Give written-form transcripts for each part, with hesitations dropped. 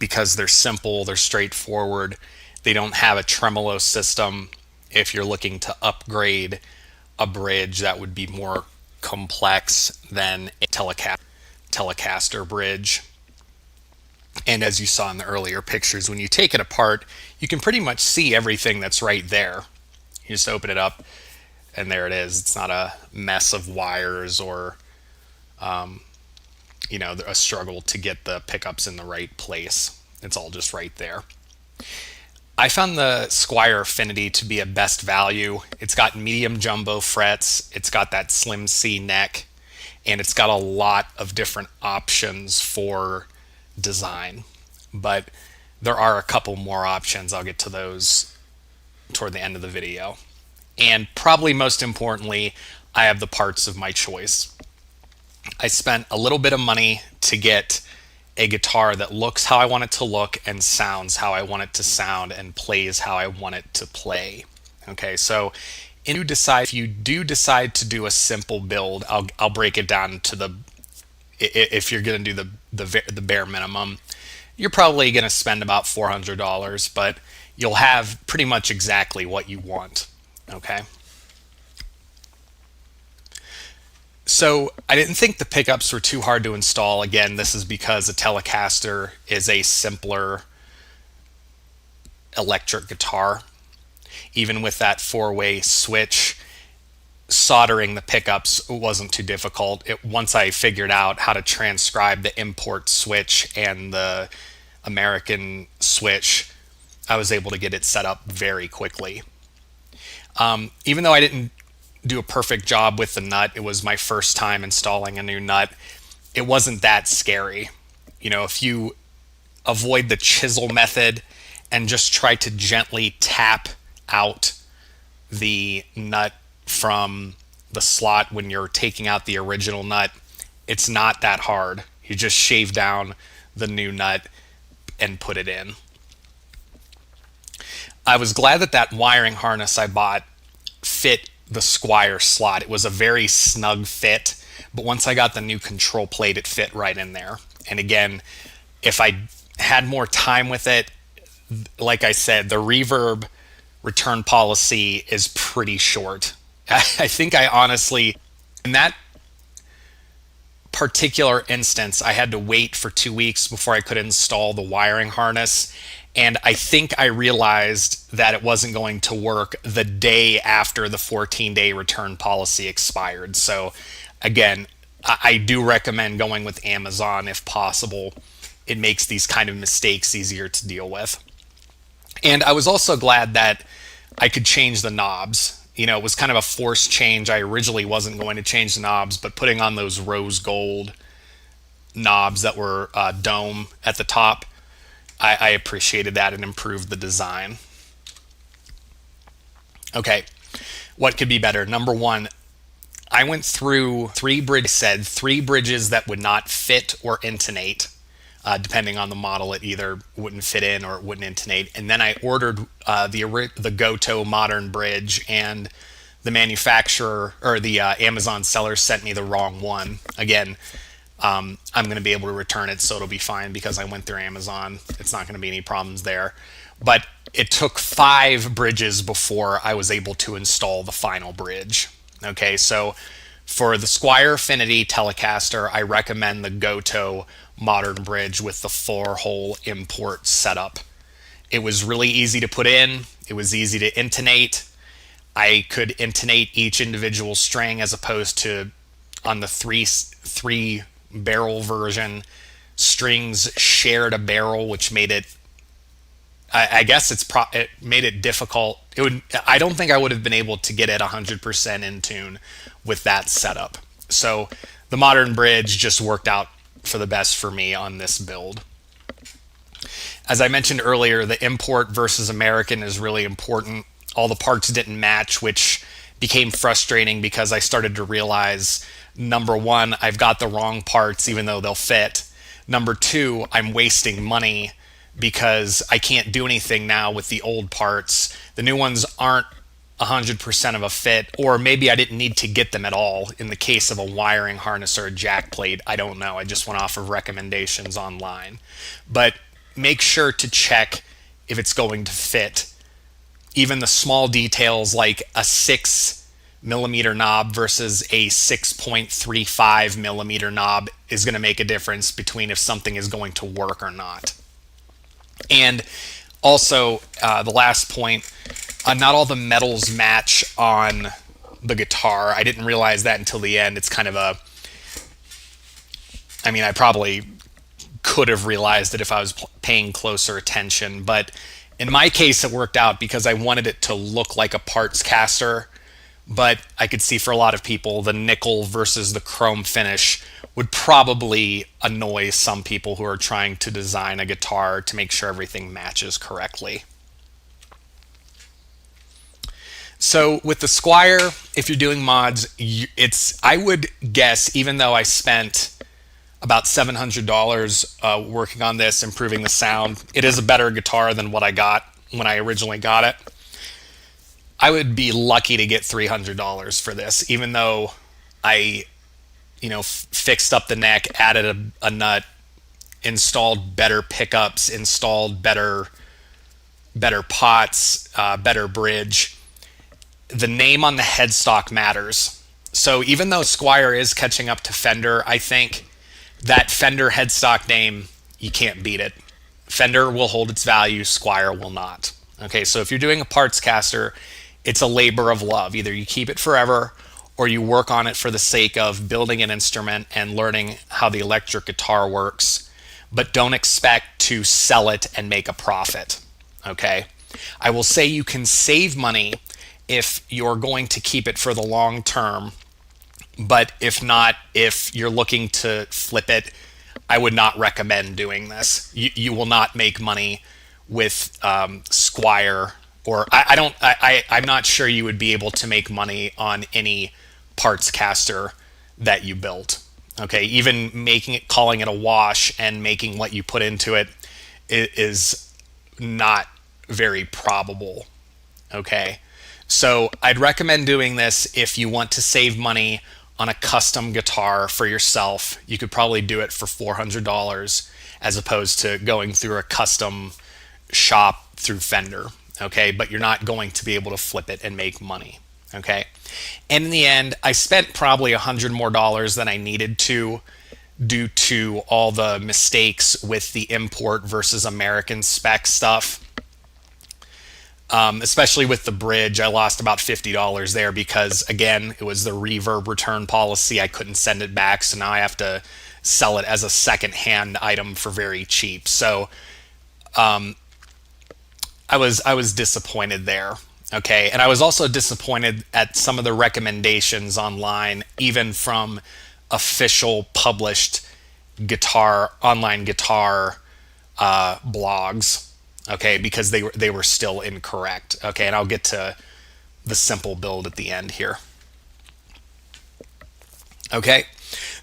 because they're simple, they're straightforward. They don't have a tremolo system. If you're looking to upgrade a bridge, that would be more complex than a Telecaster bridge. And as you saw in the earlier pictures, when you take it apart, you can pretty much see everything that's right there. You just open it up, and there it is. It's not a mess of wires or, a struggle to get the pickups in the right place. It's all just right there. I found the Squier Affinity to be a best value. It's got medium jumbo frets, it's got that slim C neck, and it's got a lot of different options for design. But there are a couple more options. I'll get to those toward the end of the video. And probably most importantly, I have the parts of my choice. I spent a little bit of money to get a guitar that looks how I want it to look and sounds how I want it to sound and plays how I want it to play. Okay, so if you do decide to do a simple build, I'll break it down to if you're going to do the bare minimum, you're probably going to spend about $400, but you'll have pretty much exactly what you want. Okay. So I didn't think the pickups were too hard to install. Again, this is because a Telecaster is a simpler electric guitar. Even with that four-way switch, soldering the pickups wasn't too difficult. Once I figured out how to transcribe the import switch and the American switch, I was able to get it set up very quickly. Even though I didn't do a perfect job with the nut, it was my first time installing a new nut, it wasn't that scary. If you avoid the chisel method and just try to gently tap out the nut from the slot when you're taking out the original nut, it's not that hard. You just shave down the new nut and put it in. I was glad that wiring harness I bought fit the Squier slot. It was a very snug fit, but once I got the new control plate, it fit right in there. And again, if I had more time with it, like I said, the reverb return policy is pretty short. I think I honestly, in that particular instance, I had to wait for 2 weeks before I could install the wiring harness. And I think I realized that it wasn't going to work the day after the 14-day return policy expired. So again, I do recommend going with Amazon if possible. It makes these kind of mistakes easier to deal with. And I was also glad that I could change the knobs. It was kind of a forced change. I originally wasn't going to change the knobs, but putting on those rose gold knobs that were dome at the top, I appreciated that and improved the design. Okay, what could be better? Number one, I went through three bridges that would not fit or intonate. Depending on the model, it either wouldn't fit in or it wouldn't intonate. And then I ordered the Goto modern bridge, and the manufacturer or the Amazon seller sent me the wrong one. Again, I'm going to be able to return it, so it'll be fine because I went through Amazon. It's not going to be any problems there. But it took 5 bridges before I was able to install the final bridge. Okay, so for the Squier Affinity Telecaster, I recommend the Goto modern bridge with the 4-hole import setup. It was really easy to put in. It was easy to intonate. I could intonate each individual string as opposed to on the three barrel version, strings shared a barrel, which made it, I guess it made it difficult. I don't think I would have been able to get it 100% in tune with that setup. So the modern bridge just worked out for the best for me on this build. As I mentioned earlier, the import versus American is really important. All the parts didn't match, which became frustrating because I started to realize, number one, I've got the wrong parts even though they'll fit. Number two, I'm wasting money because I can't do anything now with the old parts. The new ones aren't 100% of a fit, or maybe I didn't need to get them at all in the case of a wiring harness or a jack plate. I don't know. I just went off of recommendations online. But make sure to check if it's going to fit. Even the small details like a 6 millimeter knob versus a 6.35 millimeter knob is going to make a difference between if something is going to work or not. And also, the last point, not all the metals match on the guitar. I didn't realize that until the end. It's kind of I probably could have realized it if I was paying closer attention, but in my case it worked out because I wanted it to look like a partscaster, but I could see for a lot of people the nickel versus the chrome finish would probably annoy some people who are trying to design a guitar to make sure everything matches correctly. So with the Squier, if you're doing mods, I would guess, even though I spent about $700 working on this, improving the sound, it is a better guitar than what I got when I originally got it. I would be lucky to get $300 for this, even though I, fixed up the neck, added a nut, installed better pickups, installed better pots, better bridge. The name on the headstock matters. So even though Squier is catching up to Fender, I think that Fender headstock name, you can't beat it. Fender will hold its value, Squier will not. Okay, so if you're doing a partscaster, it's a labor of love. Either you keep it forever or you work on it for the sake of building an instrument and learning how the electric guitar works, but don't expect to sell it and make a profit. Okay, I will say you can save money if you're going to keep it for the long term, but if not, if you're looking to flip it, I would not recommend doing this. You will not make money with Squier, or I'm not sure you would be able to make money on any partscaster that you built. Okay, even calling it a wash and making what you put into it is not very probable. Okay, so I'd recommend doing this if you want to save money on a custom guitar for yourself. You could probably do it for $400 as opposed to going through a custom shop through Fender. Okay, but you're not going to be able to flip it and make money. Okay, and in the end, I spent probably $100 more than I needed to, due to all the mistakes with the import versus American spec stuff. Especially with the bridge, I lost about $50 there because, again, it was the reverb return policy. I couldn't send it back, so now I have to sell it as a second-hand item for very cheap. So I was disappointed there. Okay, and I was also disappointed at some of the recommendations online, even from official published online guitar blogs. Okay, because they were still incorrect. Okay, and I'll get to the simple build at the end here. Okay,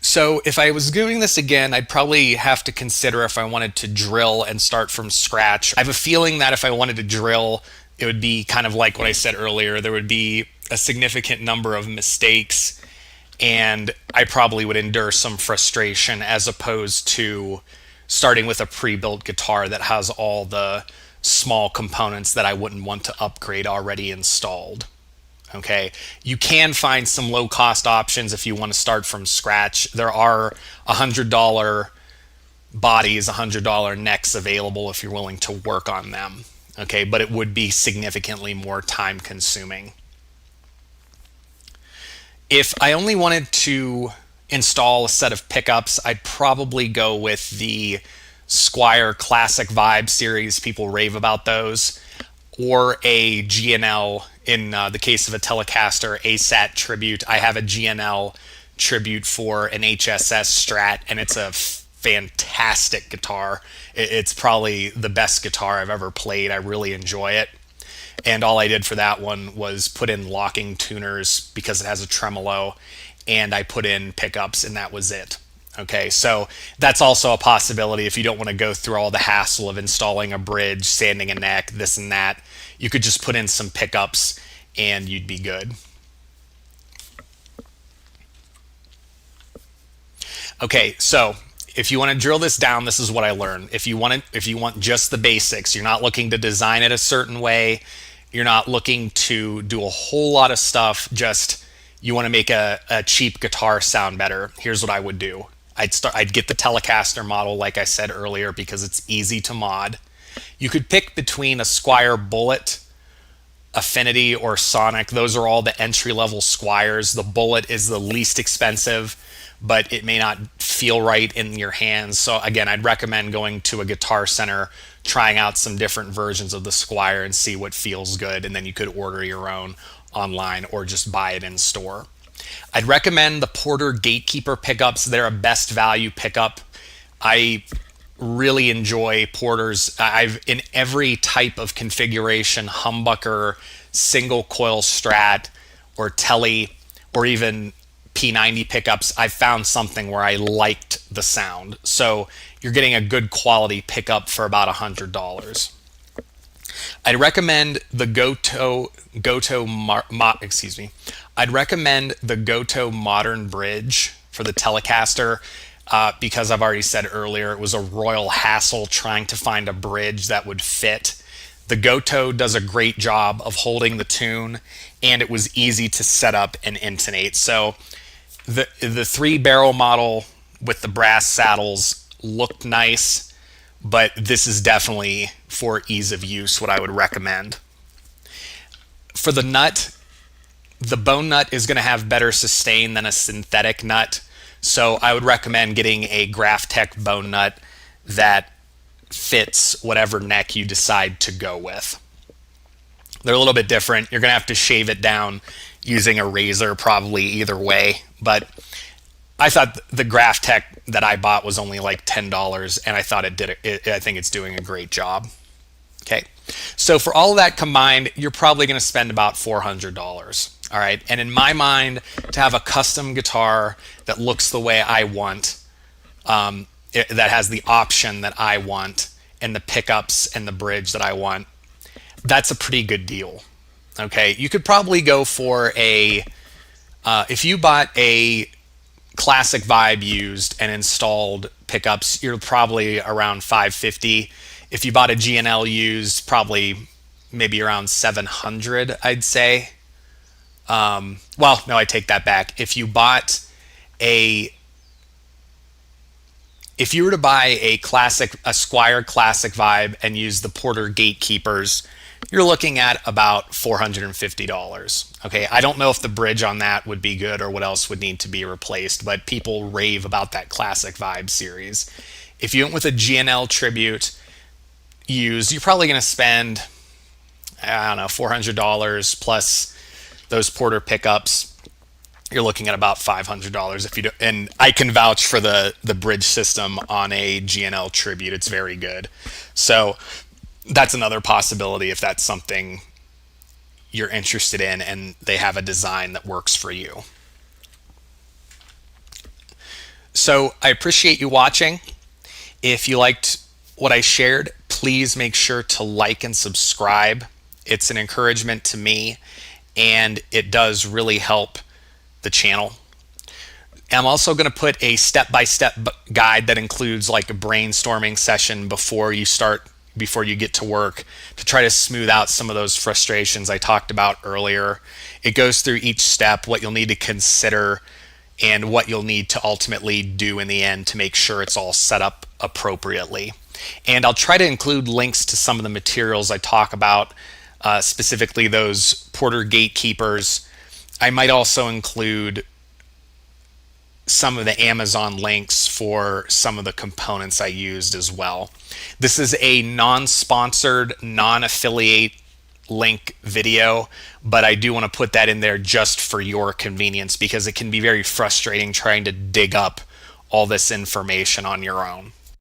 so if I was doing this again, I'd probably have to consider if I wanted to drill and start from scratch. I have a feeling that if I wanted to drill, it would be kind of like what I said earlier. There would be a significant number of mistakes, and I probably would endure some frustration as opposed to starting with a pre-built guitar that has all the small components that I wouldn't want to upgrade already installed. Okay, you can find some low-cost options if you want to start from scratch. There are $100 bodies, $100 necks available if you're willing to work on them. Okay, but it would be significantly more time-consuming. If I only wanted to install a set of pickups, I'd probably go with the Squier Classic Vibe series. People rave about those, or a GNL. In the case of a Telecaster ASAT Tribute, I have a GNL Tribute for an HSS Strat, and it's a fantastic guitar. It's probably the best guitar I've ever played. I really enjoy it. And all I did for that one was put in locking tuners because it has a tremolo, and I put in pickups, and that was it. Okay, so that's also a possibility if you don't want to go through all the hassle of installing a bridge, sanding a neck, this and that. You could just put in some pickups and you'd be good. Okay, so if you want to drill this down, this is what I learned. If you want just the basics, you're not looking to design it a certain way, you're not looking to do a whole lot of stuff, just you want to make a cheap guitar sound better. Here's what I would do. I'd get the Telecaster model, like I said earlier, because it's easy to mod. You could pick between a Squier Bullet, Affinity, or Sonic. Those are all the entry level Squiers. The Bullet is the least expensive, but it may not feel right in your hands. So again, I'd recommend going to a Guitar Center, trying out some different versions of the Squier and see what feels good, and then you could order your own online or just buy it in store. I'd recommend the Porter Gatekeeper pickups. They're a best value pickup. I really enjoy Porters. I've in every type of configuration, humbucker, single coil Strat, or Tele, or even P90 pickups, I found something where I liked the sound. So you're getting a good quality pickup for about $100. I'd recommend the I'd recommend the Goto Modern Bridge for the Telecaster, because I've already said earlier, it was a royal hassle trying to find a bridge that would fit. The Goto does a great job of holding the tune, and it was easy to set up and intonate. So the 3-barrel model with the brass saddles looked nice, but this is definitely, for ease of use, what I would recommend. For the nut, the bone nut is going to have better sustain than a synthetic nut, so I would recommend getting a Graphtec bone nut that fits whatever neck you decide to go with. They're a little bit different. You're going to have to shave it down using a razor probably either way, but I thought the Graphtec that I bought was only like $10, and I thought I think it's doing a great job. Okay, so for all of that combined, you're probably going to spend about $400. All right, and in my mind, to have a custom guitar that looks the way I want, that has the option that I want, and the pickups and the bridge that I want, that's a pretty good deal. Okay, you could probably go for if you bought a Classic Vibe used and installed pickups, you're probably around $550. If you bought a G&L used, probably maybe around $700, I'd say. Well, no, I take that back. If you were to buy a Squier Classic Vibe and use the Porter Gatekeepers, you're looking at about $450. Okay, I don't know if the bridge on that would be good or what else would need to be replaced, but people rave about that Classic Vibe series. If you went with a G&L Tribute used, you're probably going to spend, I don't know, $400 plus those Porter pickups. You're looking at about $500 if you do. And I can vouch for the bridge system on a G&L Tribute. It's very good. So that's another possibility if that's something you're interested in and they have a design that works for you. So I appreciate you watching. If you liked what I shared, please make sure to like and subscribe. It's an encouragement to me, and it does really help the channel. I'm also going to put a step-by-step guide that includes like a brainstorming session before you get to work, to try to smooth out some of those frustrations I talked about earlier. It goes through each step, what you'll need to consider, and what you'll need to ultimately do in the end to make sure it's all set up appropriately. And I'll try to include links to some of the materials I talk about, specifically those Porter Gatekeepers. I might also include some of the Amazon links for some of the components I used as well. This is a non-sponsored, non-affiliate link video, but I do want to put that in there just for your convenience, because it can be very frustrating trying to dig up all this information on your own.